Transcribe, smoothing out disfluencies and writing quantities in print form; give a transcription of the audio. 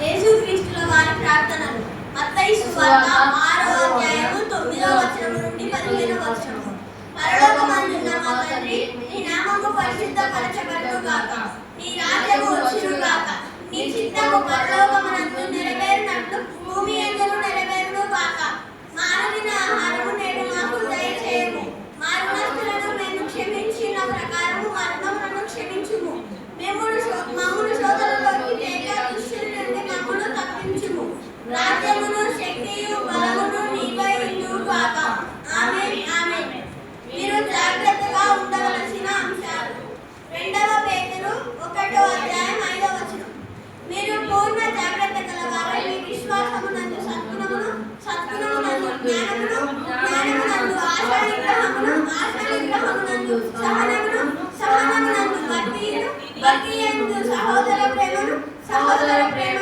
యేసుక్రీస్తుల వారి ప్రార్థనలు. మత్తయి సువార్త 6వ అధ్యాయము 9వ వచనం నుండి 15వ వచనం. పరలోకమందున్న మా తండ్రి, నీ నామము పరిశుద్ధపరచబడును గాక, నీ రాజ్యము వచ్చును గాక, నీ చిత్తము పరలోకమునందు నెరవేరునట్లు భూమి యందును నెరవేరును గాక. మా అనుదిన ఆహారము నేడు మాకు దయచేయము. మా రుణస్థులను మేము క్షమించిన ప్రకారము మా రుణములను క్షమించుము. మమ్మును శోధనలోకి తేక దుష్టుని నుండి మమ్మును తప్పించుము. రాజ్యమును శక్తియు బలమును నీవై ఉండును గాక. ఆమేన్ ఆమేన్. మీరు జాగ్రత్తగా ఉండవలసిన అంశాలు. 2వ పేతురు 1వ అధ్యాయం 5వ వచనం. మీరు పూర్ణ జాగ్రత్త గలవారై మీ విశ్వాసమునందు సద్గుణమును, సద్గుణమునందు జ్ఞానమును, జ్ఞానమునందు ఆశానిగ్రహమును, ఆశానిగ్రహమునందు సహనమును, సహనమునందు భక్తియును, భక్తియందు సహోదర ప్రేమను, సహోదర ప్రేమ